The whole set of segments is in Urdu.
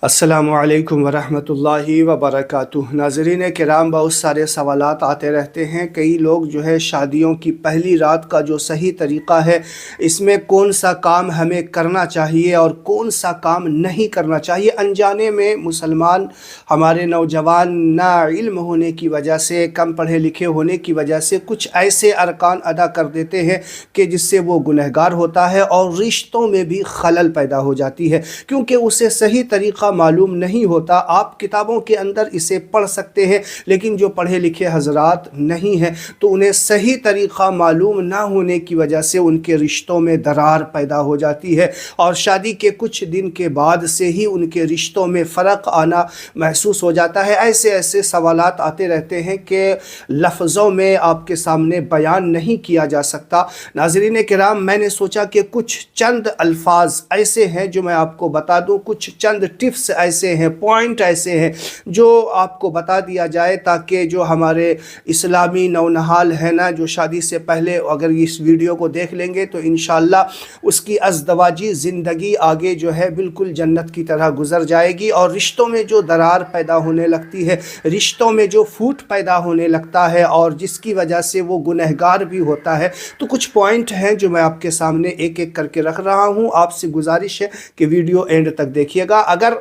السلام علیکم ورحمۃ اللہ وبرکاتہ۔ ناظرین کرام، بہت سارے سوالات آتے رہتے ہیں۔ کئی لوگ جو ہے شادیوں کی پہلی رات کا جو صحیح طریقہ ہے، اس میں کون سا کام ہمیں کرنا چاہیے اور کون سا کام نہیں کرنا چاہیے، انجانے میں مسلمان ہمارے نوجوان نا علم ہونے کی وجہ سے، کم پڑھے لکھے ہونے کی وجہ سے کچھ ایسے ارکان ادا کر دیتے ہیں کہ جس سے وہ گنہگار ہوتا ہے اور رشتوں میں بھی خلل پیدا ہو جاتی ہے، کیونکہ اسے صحیح طریقہ معلوم نہیں ہوتا۔ آپ کتابوں کے اندر اسے پڑھ سکتے ہیں، لیکن جو پڑھے لکھے حضرات نہیں ہیں تو انہیں صحیح طریقہ معلوم نہ ہونے کی وجہ سے ان کے رشتوں میں درار پیدا ہو جاتی ہے، اور شادی کے کچھ دن کے بعد سے ہی ان کے رشتوں میں فرق آنا محسوس ہو جاتا ہے۔ ایسے سوالات آتے رہتے ہیں کہ لفظوں میں آپ کے سامنے بیان نہیں کیا جا سکتا۔ ناظرین کرام، میں نے سوچا کہ کچھ چند الفاظ ایسے ہیں جو میں آپ کو بتا دوں، کچھ چند ٹپس ایسے ہیں، پوائنٹ ایسے ہیں جو آپ کو بتا دیا جائے، تاکہ جو ہمارے اسلامی نونہال ہے نا، جو شادی سے پہلے اگر اس ویڈیو کو دیکھ لیں گے تو انشاءاللہ اس کی ازدواجی زندگی آگے جو ہے بالکل جنت کی طرح گزر جائے گی، اور رشتوں میں جو درار پیدا ہونے لگتی ہے، رشتوں میں جو پھوٹ پیدا ہونے لگتا ہے اور جس کی وجہ سے وہ گنہگار بھی ہوتا ہے، تو کچھ پوائنٹ ہیں جو میں آپ کے سامنے ایک ایک کر کے رکھ رہا ہوں۔ آپ سے گزارش ہے کہ ویڈیو اینڈ تک دیکھیے گا۔ اگر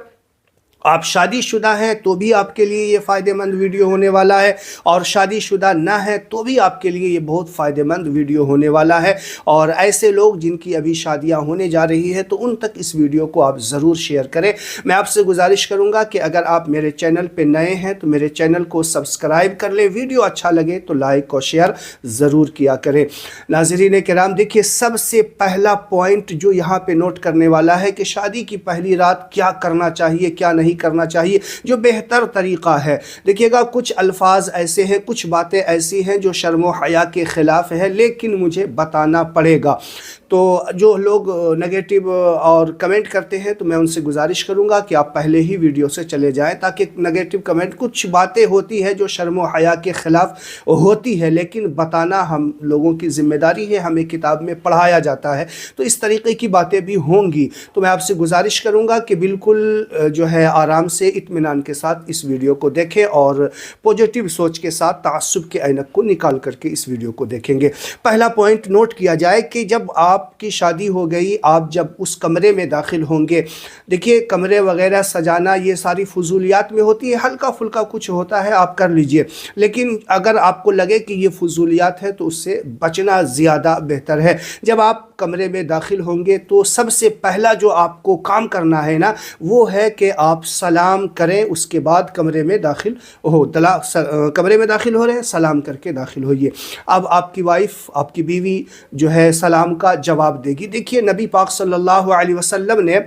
آپ شادی شدہ ہیں تو بھی آپ کے لیے یہ فائدہ مند ویڈیو ہونے والا ہے، اور شادی شدہ نہ ہے تو بھی آپ کے لیے یہ بہت فائدہ مند ویڈیو ہونے والا ہے، اور ایسے لوگ جن کی ابھی شادیاں ہونے جا رہی ہے تو ان تک اس ویڈیو کو آپ ضرور شیئر کریں۔ میں آپ سے گزارش کروں گا کہ اگر آپ میرے چینل پہ نئے ہیں تو میرے چینل کو سبسکرائب کر لیں، ویڈیو اچھا لگے تو لائک اور شیئر ضرور کیا کریں۔ ناظرین کرام، دیکھیے سب سے پہلا پوائنٹ جو یہاں پہ نوٹ کرنے والا ہے کہ شادی کی پہلی رات کیا کرنا چاہیے، کیا نہیں کرنا چاہیے، جو بہتر طریقہ ہے۔ دیکھیے گا، کچھ الفاظ ایسے ہیں، کچھ باتیں ایسی ہیں جو شرم و حیا کے خلاف ہے، لیکن مجھے بتانا پڑے گا۔ تو جو لوگ نگیٹو اور کمنٹ کرتے ہیں تو میں ان سے گزارش کروں گا کہ آپ پہلے ہی ویڈیو سے چلے جائیں، تاکہ نگیٹو کمنٹ، کچھ باتیں ہوتی ہے جو شرم و حیا کے خلاف ہوتی ہے، لیکن بتانا ہم لوگوں کی ذمہ داری ہے، ہمیں کتاب میں پڑھایا جاتا ہے، تو اس طریقے کی باتیں بھی ہوں گی۔ تو میں آپ سے گزارش کروں گا کہ بالکل جو ہے آرام سے، اطمینان کے ساتھ اس ویڈیو کو دیکھیں، اور پوزیٹیو سوچ کے ساتھ تعصب کے عینک کو نکال کر کے اس ویڈیو کو دیکھیں گے۔ پہلا پوائنٹ نوٹ کیا جائے کہ جب آپ کی شادی ہو گئی، آپ جب اس کمرے میں داخل ہوں گے، دیکھیے کمرے وغیرہ سجانا یہ ساری فضولیات میں ہوتی ہے، ہلکا پھلکا کچھ ہوتا ہے آپ کر لیجئے، لیکن اگر آپ کو لگے کہ یہ فضولیات ہے تو اس سے بچنا زیادہ بہتر ہے۔ جب آپ کمرے میں داخل ہوں گے تو سب سے پہلا جو آپ کو کام کرنا ہے نا، وہ ہے کہ آپ سلام کریں، اس کے بعد کمرے میں داخل کمرے میں داخل ہو رہے ہیں، سلام کر کے داخل ہوئیے۔ اب آپ کی وائف، آپ کی بیوی جو ہے سلام کا جواب دے گی۔ دیکھیے نبی پاک صلی اللہ علیہ وسلم نے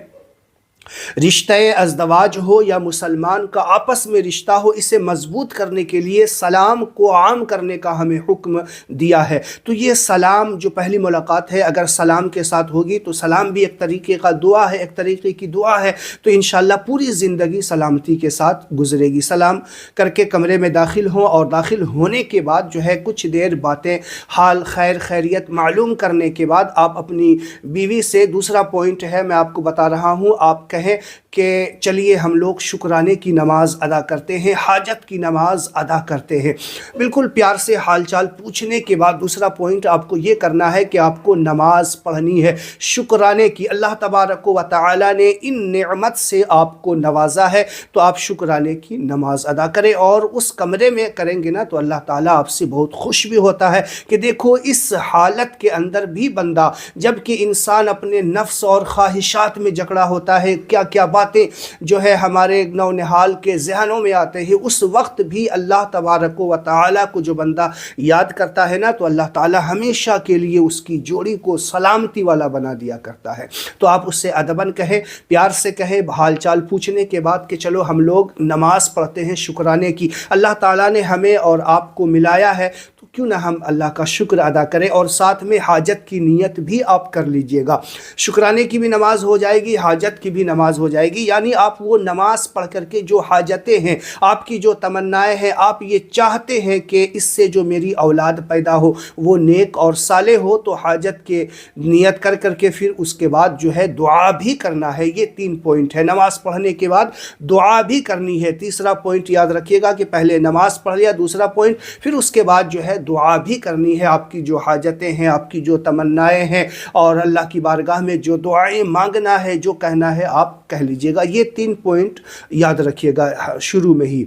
رشتہ ازدواج ہو یا مسلمان کا آپس میں رشتہ ہو، اسے مضبوط کرنے کے لیے سلام کو عام کرنے کا ہمیں حکم دیا ہے۔ تو یہ سلام جو پہلی ملاقات ہے، اگر سلام کے ساتھ ہوگی تو سلام بھی ایک طریقے کا دعا ہے، ایک طریقے کی دعا ہے، تو انشاءاللہ پوری زندگی سلامتی کے ساتھ گزرے گی۔ سلام کر کے کمرے میں داخل ہوں، اور داخل ہونے کے بعد جو ہے کچھ دیر باتیں، حال خیر خیریت معلوم کرنے کے بعد آپ اپنی بیوی سے، دوسرا پوائنٹ ہے میں آپ کو بتا رہا ہوں، آپ کہیں کہ چلیے ہم لوگ شکرانے کی نماز ادا کرتے ہیں، حاجت کی نماز ادا کرتے ہیں۔ بالکل پیار سے حال چال پوچھنے کے بعد دوسرا پوائنٹ آپ کو یہ کرنا ہے کہ آپ کو نماز پڑھنی ہے شکرانے کی۔ اللہ تبارک و تعالی نے ان نعمت سے آپ کو نوازا ہے، تو آپ شکرانے کی نماز ادا کریں، اور اس کمرے میں کریں گے نا تو اللہ تعالیٰ آپ سے بہت خوش بھی ہوتا ہے کہ دیکھو اس حالت کے اندر بھی بندہ، جبکہ انسان اپنے نفس اور خواہشات میں جکڑا ہوتا ہے، کیا کیا باتیں جو ہے ہمارے نونہال کے ذہنوں میں آتے ہیں، اس وقت بھی اللہ تبارک و تعالیٰ کو جو بندہ یاد کرتا ہے نا، تو اللہ تعالیٰ ہمیشہ کے لیے اس کی جوڑی کو سلامتی والا بنا دیا کرتا ہے۔ تو آپ اس سے ادباً کہیں، پیار سے کہیں، حال چال پوچھنے کے بعد کہ چلو ہم لوگ نماز پڑھتے ہیں شکرانے کی، اللہ تعالیٰ نے ہمیں اور آپ کو ملایا ہے، تو کیوں نہ ہم اللہ کا شکر ادا کریں، اور ساتھ میں حاجت کی نیت بھی آپ کر لیجئے گا۔ شکرانے کی بھی نماز ہو جائے گی، حاجت کی بھی نماز ہو جائے گی، یعنی آپ وہ نماز پڑھ کر کے جو حاجتیں ہیں، آپ کی جو تمنائیں ہیں، آپ یہ چاہتے ہیں کہ اس سے جو میری اولاد پیدا ہو وہ نیک اور صالح ہو، تو حاجت کے نیت کر کر کے پھر اس کے بعد جو ہے دعا بھی کرنا ہے۔ یہ 3 پوائنٹ ہے، نماز پڑھنے کے بعد دعا بھی کرنی ہے۔ تیسرا پوائنٹ یاد رکھیے گا کہ پہلے نماز پڑھ لیا، دوسرا پوائنٹ پھر اس کے بعد جو ہے دعا بھی کرنی ہے۔ آپ کی جو حاجتیں ہیں، آپ کی جو تمنائیں ہیں اور اللہ کی بارگاہ میں جو دعائیں مانگنا ہے، جو کہنا ہے آپ کہہ لیجئے گا۔ یہ 3 پوائنٹ یاد رکھیے گا شروع میں ہی۔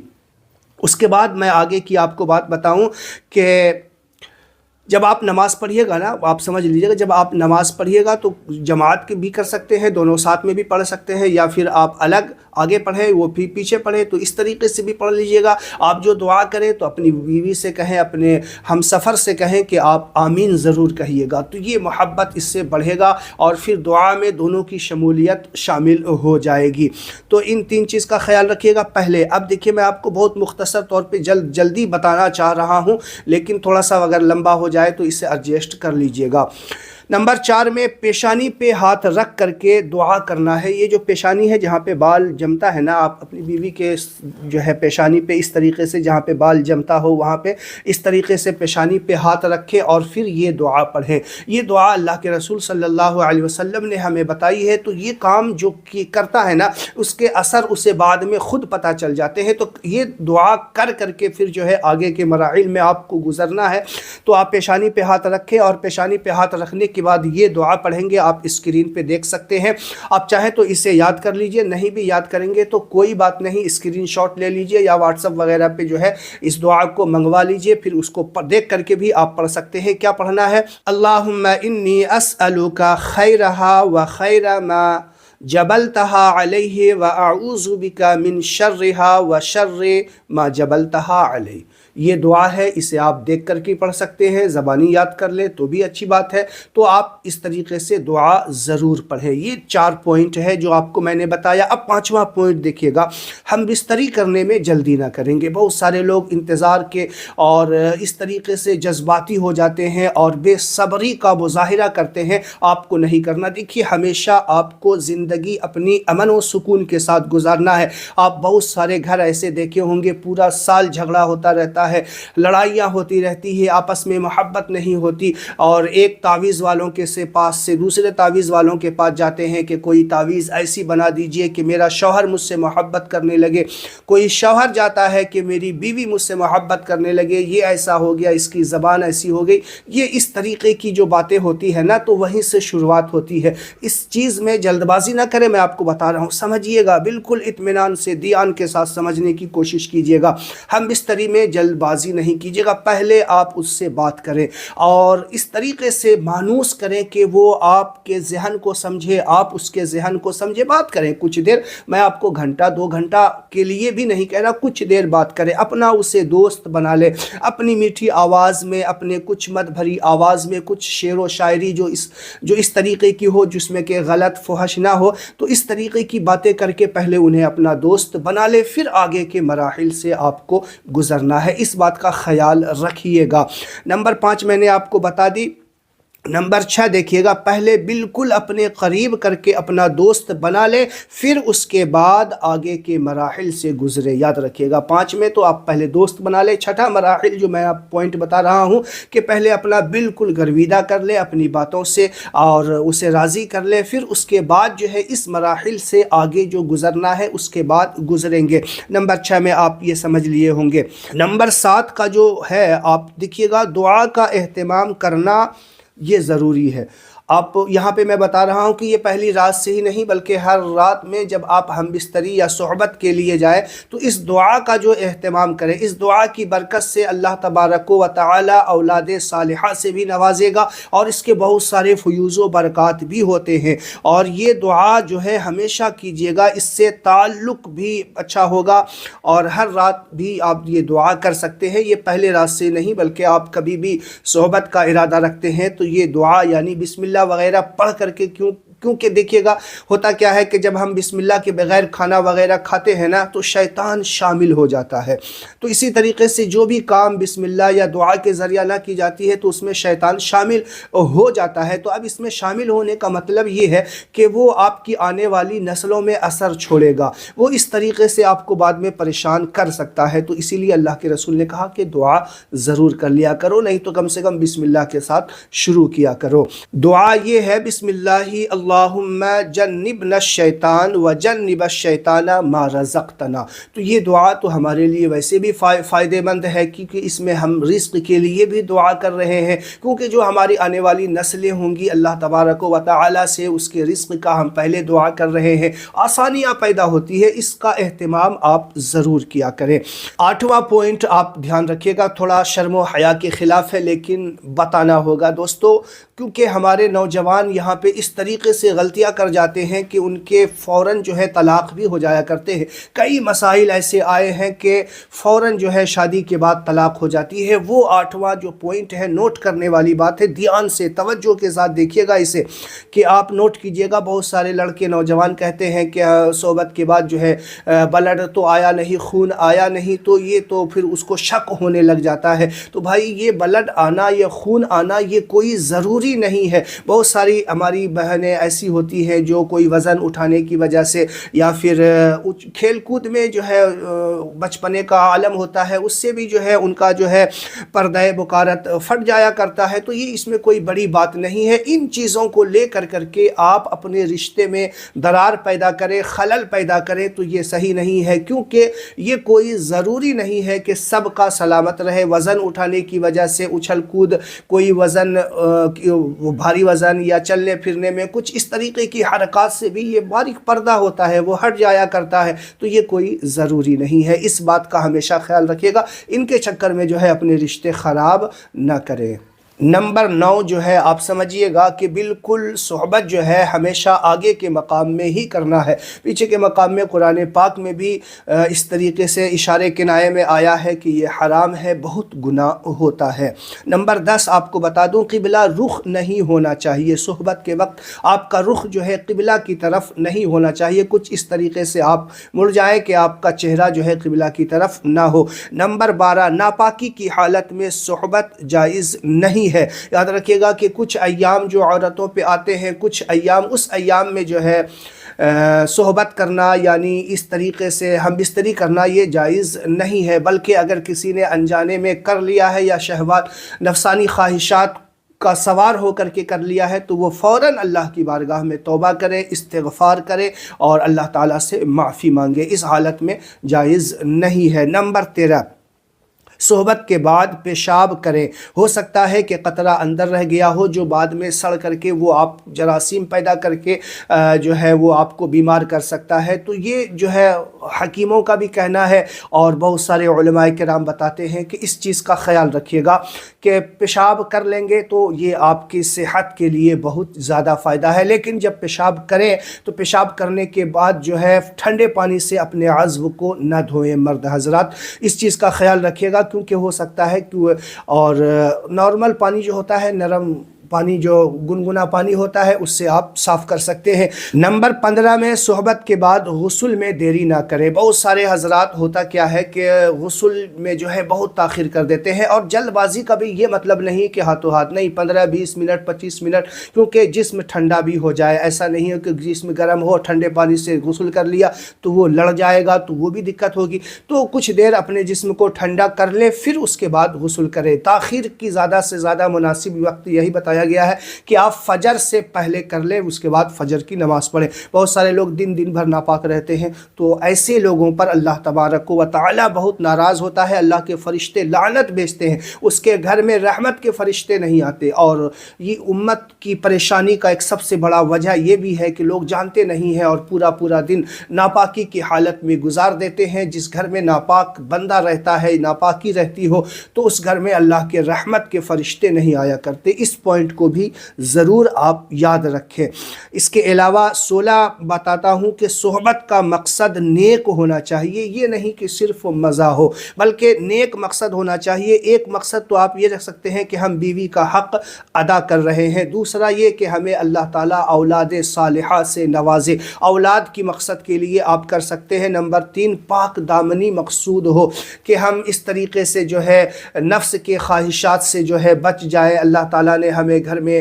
اس کے بعد میں آگے کی آپ کو بات بتاؤں کہ جب آپ نماز پڑھیے گا نا، آپ سمجھ لیجیے گا، جب آپ نماز پڑھیے گا تو جماعت بھی کر سکتے ہیں، دونوں ساتھ میں بھی پڑھ سکتے ہیں، یا پھر آپ الگ آگے پڑھیں وہ بھی پیچھے پڑھیں، تو اس طریقے سے بھی پڑھ لیجیے گا۔ آپ جو دعا کریں تو اپنی بیوی سے کہیں، اپنے ہم سفر سے کہیں کہ آپ آمین ضرور کہیے گا، تو یہ محبت اس سے بڑھے گا اور پھر دعا میں دونوں کی شمولیت شامل ہو جائے گی۔ تو ان 3 چیز کا خیال رکھیے گا پہلے۔ اب دیکھیے میں آپ کو بہت مختصر طور پہ جلدی بتانا چاہ رہا ہوں، لیکن تھوڑا سا اگر لمبا ہو جائے تو اسے ایڈجسٹ کر لیجئے گا۔ نمبر 4 میں پیشانی پہ ہاتھ رکھ کر کے دعا کرنا ہے۔ یہ جو پیشانی ہے جہاں پہ بال جمتا ہے نا، آپ اپنی بیوی کے جو ہے پیشانی پہ اس طریقے سے، جہاں پہ بال جمتا ہو وہاں پہ اس طریقے سے پیشانی پہ ہاتھ رکھیں اور پھر یہ دعا پڑھیں۔ یہ دعا اللہ کے رسول صلی اللہ علیہ وسلم نے ہمیں بتائی ہے، تو یہ کام جو کرتا ہے نا، اس کے اثر اسے بعد میں خود پتہ چل جاتے ہیں۔ تو یہ دعا کر کر کے پھر جو ہے آگے کے مراحل میں آپ کو گزرنا ہے۔ تو آپ پیشانی پہ ہاتھ رکھیں اور پیشانی پہ ہاتھ رکھنے کے بعد یہ دعا پڑھیں گے، آپ اسکرین پہ دیکھ سکتے ہیں۔ آپ چاہیں تو اسے یاد کر لیجئے، نہیں بھی یاد کریں گے تو کوئی بات نہیں، اسکرین شاٹ لے لیجئے یا واٹس ایپ وغیرہ پہ جو ہے اس دعا کو منگوا لیجئے، پھر اس کو دیکھ کر کے بھی آپ پڑھ سکتے ہیں۔ کیا پڑھنا ہے؟ اللہم انی اسألک خیرہا و خیر ما جبلتہا علیہ و اعوذ بک من شرہا و شر ما جبلتہا علیہ۔ یہ دعا ہے، اسے آپ دیکھ کر کے پڑھ سکتے ہیں، زبانی یاد کر لیں تو بھی اچھی بات ہے۔ تو آپ اس طریقے سے دعا ضرور پڑھیں۔ یہ 4 پوائنٹ ہے جو آپ کو میں نے بتایا۔ اب 5واں پوائنٹ دیکھیے گا، ہم بستری کرنے میں جلدی نہ کریں گے۔ بہت سارے لوگ انتظار کے اور اس طریقے سے جذباتی ہو جاتے ہیں اور بے صبری کا مظاہرہ کرتے ہیں، آپ کو نہیں کرنا۔ دیکھیے ہمیشہ آپ کو زندگی اپنی امن و سکون کے ساتھ گزارنا ہے۔ آپ بہت سارے گھر ایسے دیکھے ہوں گے پورا سال جھگڑا ہوتا رہتا ہے، لڑائیاں ہوتی رہتی ہے، آپس میں محبت نہیں ہوتی، اور ایک تعویذ والوں کے پاس سے دوسرے تعویذ والوں کے پاس جاتے ہیں کہ کوئی تعویذ ایسی بنا دیجئے کہ میرا شوہر مجھ سے محبت کرنے لگے۔ کوئی شوہر جاتا ہے کہ میری بیوی مجھ سے محبت کرنے لگے، یہ ایسا ہو گیا، اس کی زبان ایسی ہو گئی۔ یہ اس طریقے کی جو باتیں ہوتی ہیں نا، تو وہیں سے شروعات ہوتی ہے۔ اس چیز میں جلد بازی نہ کریں، میں آپ کو بتا رہا ہوں، سمجھیے گا، بالکل اطمینان سے دیان کے ساتھ سمجھنے کی کوشش کیجیے گا۔ ہم بستری میں جلد بازی نہیں کیجیے گا، پہلے آپ اس سے بات کریں اور اس طریقے سے مانوس کریں کہ وہ آپ کے ذہن کو سمجھے، آپ اس کے ذہن کو سمجھے۔ بات کریں کچھ دیر، میں آپ کو گھنٹہ 2 گھنٹہ کے لیے بھی نہیں کہہ رہا، کچھ دیر بات کریں، اپنا اسے دوست بنا لے، اپنی میٹھی آواز میں، اپنے کچھ مد بھری آواز میں کچھ شعر و شاعری جو اس طریقے کی ہو، جس میں کہ غلط فحش نہ ہو، تو اس طریقے کی باتیں کر کے پہلے انہیں اپنا دوست بنا لے، پھر آگے کے مراحل سے آپ کو گزرنا ہے۔ اس بات کا خیال رکھیے گا۔ نمبر 5 میں نے آپ کو بتا دی۔ نمبر 6 دیکھیے گا، پہلے بالکل اپنے قریب کر کے اپنا دوست بنا لے، پھر اس کے بعد آگے کے مراحل سے گزرے۔ یاد رکھیے گا 5 میں تو آپ پہلے دوست بنا لے۔ 6واں مراحل جو میں آپ پوائنٹ بتا رہا ہوں کہ پہلے اپنا بالکل گرویدہ کر لے اپنی باتوں سے اور اسے راضی کر لے، پھر اس کے بعد جو ہے اس مراحل سے آگے جو گزرنا ہے اس کے بعد گزریں گے۔ نمبر 6 میں آپ یہ سمجھ لیے ہوں گے۔ نمبر 7 کا جو ہے، آپ دیکھیے گا، دعا کا اہتمام کرنا یہ ضروری ہے۔ آپ یہاں پہ میں بتا رہا ہوں کہ یہ پہلی رات سے ہی نہیں بلکہ ہر رات میں جب آپ ہم بستری یا صحبت کے لیے جائیں تو اس دعا کا جو اہتمام کریں۔ اس دعا کی برکت سے اللہ تبارک و تعالی اولاد صالحہ سے بھی نوازے گا اور اس کے بہت سارے فیوز و برکات بھی ہوتے ہیں، اور یہ دعا جو ہے ہمیشہ کیجیے گا، اس سے تعلق بھی اچھا ہوگا اور ہر رات بھی آپ یہ دعا کر سکتے ہیں۔ یہ پہلے رات سے نہیں بلکہ آپ کبھی بھی صحبت کا ارادہ رکھتے ہیں تو یہ دعا یعنی بسم اللہ وغیرہ پڑھ کر کے کیونکہ دیکھیے گا ہوتا کیا ہے کہ جب ہم بسم اللہ کے بغیر کھانا وغیرہ کھاتے ہیں نا تو شیطان شامل ہو جاتا ہے. تو اسی طریقے سے جو بھی کام بسم اللہ یا دعا کے ذریعہ نہ کی جاتی ہے تو اس میں شیطان شامل ہو جاتا ہے. تو اب اس میں شامل ہونے کا مطلب یہ ہے کہ وہ آپ کی آنے والی نسلوں میں اثر چھوڑے گا, وہ اس طریقے سے آپ کو بعد میں پریشان کر سکتا ہے. تو اسی لیے اللہ کے رسول نے کہا کہ دعا ضرور کر لیا کرو, نہیں تو کم سے کم بسم اللہ کے ساتھ شروع کیا کرو. دعا یہ ہے بسم اللہ اللہم جنبنا الشیطان وجنب الشیطان ما رزقتنا. تو یہ دعا تو ہمارے لیے ویسے بھی فائدے مند ہے کیونکہ اس میں ہم رزق کے لیے بھی دعا کر رہے ہیں, کیونکہ جو ہماری آنے والی نسلیں ہوں گی اللہ تبارک و تعالی سے اس کے رزق کا ہم پہلے دعا کر رہے ہیں, آسانیاں پیدا ہوتی ہے. اس کا اہتمام آپ ضرور کیا کریں. 8واں پوائنٹ آپ دھیان رکھیے گا, تھوڑا شرم و حیا کے خلاف ہے لیکن بتانا ہوگا دوستو, کیونکہ ہمارے نوجوان یہاں پہ اس طریقے سے غلطیاں کر جاتے ہیں کہ ان کے فوراً جو ہے طلاق بھی ہو جایا کرتے ہیں. کئی مسائل ایسے آئے ہیں کہ فوراً جو ہے شادی کے بعد طلاق ہو جاتی ہے. وہ 8واں جو پوائنٹ ہے نوٹ کرنے والی بات ہے, دھیان سے توجہ کے ساتھ دیکھیے گا اسے کہ آپ نوٹ کیجئے گا. بہت سارے لڑکے نوجوان کہتے ہیں کہ صحبت کے بعد جو ہے بلڈ تو آیا نہیں, خون آیا نہیں, تو یہ تو پھر اس کو شک ہونے لگ جاتا ہے. تو بھائی یہ بلڈ آنا یا خون آنا یہ کوئی ضروری نہیں ہے. بہت ساری ہماری بہنیں ایسی ہوتی ہیں جو کوئی وزن اٹھانے کی وجہ سے یا پھر کھیل کود میں جو ہے بچپنے کا عالم ہوتا ہے, اس سے بھی جو ہے ان کا جو ہے پردہ بکارت پھٹ جایا کرتا ہے. تو یہ اس میں کوئی بڑی بات نہیں ہے. ان چیزوں کو لے کر کے آپ اپنے رشتے میں درار پیدا کریں, خلل پیدا کریں, تو یہ صحیح نہیں ہے, کیونکہ یہ کوئی ضروری نہیں ہے کہ سب کا سلامت رہے. وزن اٹھانے کی وجہ سے اچھل کود, کوئی وزن بھاری وزن یا چلنے پھرنے میں کچھ اس طریقے کی حرکات سے بھی یہ باریک پردہ ہوتا ہے وہ ہٹ جایا کرتا ہے. تو یہ کوئی ضروری نہیں ہے. اس بات کا ہمیشہ خیال رکھیے گا, ان کے چکر میں جو ہے اپنے رشتے خراب نہ کریں. نمبر 9 جو ہے آپ سمجھیے گا کہ بالکل صحبت جو ہے ہمیشہ آگے کے مقام میں ہی کرنا ہے, پیچھے کے مقام میں قرآن پاک میں بھی اس طریقے سے اشارے کنائے میں آیا ہے کہ یہ حرام ہے, بہت گناہ ہوتا ہے. نمبر 10 آپ کو بتا دوں, قبلہ رخ نہیں ہونا چاہیے. صحبت کے وقت آپ کا رخ جو ہے قبلہ کی طرف نہیں ہونا چاہیے, کچھ اس طریقے سے آپ مڑ جائیں کہ آپ کا چہرہ جو ہے قبلہ کی طرف نہ ہو. نمبر 12 ناپاکی کی حالت میں صحبت جائز نہیں ہے. یاد رکھیے گا کہ کچھ ایام جو عورتوں پہ آتے ہیں, کچھ ایام, اس ایام میں جو ہے صحبت کرنا یعنی اس طریقے سے ہم بستری کرنا یہ جائز نہیں ہے, بلکہ اگر کسی نے انجانے میں کر لیا ہے یا شہوات نفسانی خواہشات کا سوار ہو کر کے کر لیا ہے تو وہ فوراً اللہ کی بارگاہ میں توبہ کرے, استغفار کرے اور اللہ تعالیٰ سے معافی مانگے. اس حالت میں جائز نہیں ہے. نمبر 13 صحبت کے بعد پیشاب کریں. ہو سکتا ہے کہ قطرہ اندر رہ گیا ہو جو بعد میں سڑ کر کے وہ آپ جراثیم پیدا کر کے جو ہے وہ آپ کو بیمار کر سکتا ہے. تو یہ جو ہے حکیموں کا بھی کہنا ہے اور بہت سارے علماء کرام بتاتے ہیں کہ اس چیز کا خیال رکھیے گا کہ پیشاب کر لیں گے تو یہ آپ کی صحت کے لیے بہت زیادہ فائدہ ہے. لیکن جب پیشاب کریں تو پیشاب کرنے کے بعد جو ہے ٹھنڈے پانی سے اپنے عضو کو نہ دھوئیں. مرد حضرات اس چیز کا خیال رکھیے گا, کیونکہ ہو سکتا ہے کہ اور نارمل پانی جو ہوتا ہے, نرم پانی جو گنگنا پانی ہوتا ہے, اس سے آپ صاف کر سکتے ہیں. نمبر 15 میں صحبت کے بعد غسل میں دیری نہ کریں. بہت سارے حضرات ہوتا کیا ہے کہ غسل میں جو ہے بہت تاخیر کر دیتے ہیں, اور جلد بازی کا بھی یہ مطلب نہیں کہ ہاتھوں ہاتھ نہیں, 15-20 منٹ 25 منٹ, کیونکہ جسم ٹھنڈا بھی ہو جائے. ایسا نہیں ہے کہ جسم گرم ہو ٹھنڈے پانی سے غسل کر لیا تو وہ لڑ جائے گا تو وہ بھی دقت ہوگی. تو کچھ دیر اپنے جسم کو ٹھنڈا کر لیں پھر اس کے بعد غسل کریں. تاخیر کی زیادہ سے زیادہ مناسب وقت یہی بتایا گیا ہے کہ آپ فجر سے پہلے کر لیں, اس کے بعد فجر کی نماز پڑھیں. بہت سارے لوگ دن بھر ناپاک رہتے ہیں, تو ایسے لوگوں پر اللہ تبارک و تعالی بہت ناراض ہوتا ہے. اللہ کے فرشتے لعنت بھیجتے ہیں, اس کے گھر میں رحمت کے فرشتے نہیں آتے. اور یہ امت کی پریشانی کا ایک سب سے بڑا وجہ یہ بھی ہے کہ لوگ جانتے نہیں ہیں اور پورا دن ناپاکی کی حالت میں گزار دیتے ہیں. جس گھر میں ناپاک بندہ رہتا ہے, ناپاکی رہتی ہو, تو اس گھر میں اللہ کے رحمت کے فرشتے نہیں آیا کرتے. اس پوائنٹ کو بھی ضرور آپ یاد رکھیں۔ اس کے علاوہ 16 بتاتا ہوں کہ صحبت کا مقصد نیک ہونا چاہیے، یہ نہیں کہ صرف مزہ ہو بلکہ نیک مقصد ہونا چاہیے۔ ایک مقصد تو آپ یہ رکھ سکتے ہیں کہ ہم بیوی کا حق ادا کر رہے ہیں، دوسرا یہ کہ ہمیں اللہ تعالیٰ اولاد صالحہ سے نوازے، اولاد کی مقصد کے لیے آپ کر سکتے ہیں۔ نمبر 3 پاک دامنی مقصود ہو کہ ہم اس طریقے سے جو ہے نفس کے خواہشات سے جو ہے بچ جائے۔ اللہ تعالیٰ نے ہمیں گھر میں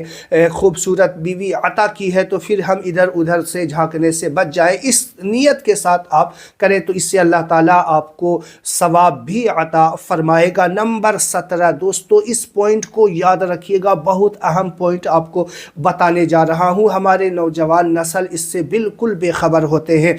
خوبصورت بیوی عطا کی ہے تو پھر ہم ادھر ادھر سے جھانکنے سے بچ جائے، اس نیت کے ساتھ آپ کریں تو اس سے اللہ تعالیٰ آپ کو ثواب بھی عطا فرمائے گا۔ نمبر 17 دوستو اس پوائنٹ کو یاد رکھیے گا، بہت اہم پوائنٹ آپ کو بتانے جا رہا ہوں، ہمارے نوجوان نسل اس سے بالکل بے خبر ہوتے ہیں۔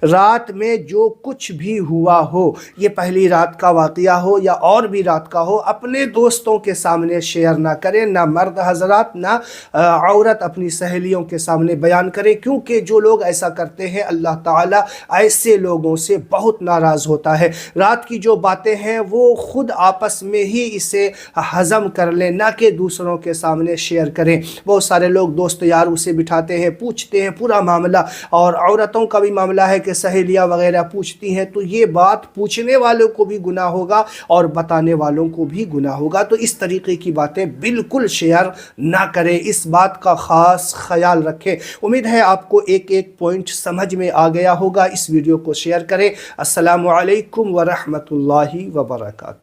رات میں جو کچھ بھی ہوا ہو، یہ پہلی رات کا واقعہ ہو یا اور بھی رات کا ہو، اپنے دوستوں کے سامنے شیئر نہ کریں، نہ مرد حضرات نہ عورت اپنی سہیلیوں کے سامنے بیان کریں، کیونکہ جو لوگ ایسا کرتے ہیں اللہ تعالیٰ ایسے لوگوں سے بہت ناراض ہوتا ہے۔ رات کی جو باتیں ہیں وہ خود آپس میں ہی اسے ہضم کر لیں، نہ کہ دوسروں کے سامنے شیئر کریں۔ بہت سارے لوگ دوست یار اسے بٹھاتے ہیں، پوچھتے ہیں پورا معاملہ، اور عورتوں کا بھی معاملہ ہے کہ سہیلیاں وغیرہ پوچھتی ہیں، تو یہ بات پوچھنے والوں کو بھی گناہ ہوگا اور بتانے والوں کو بھی گناہ ہوگا، تو اس طریقے کی باتیں بالکل شیئر نہ کریں، اس بات کا خاص خیال رکھیں۔ امید ہے آپ کو ایک ایک پوائنٹ سمجھ میں آ گیا ہوگا، اس ویڈیو کو شیئر کریں۔ السلام علیکم ورحمۃ اللہ وبرکاتہ۔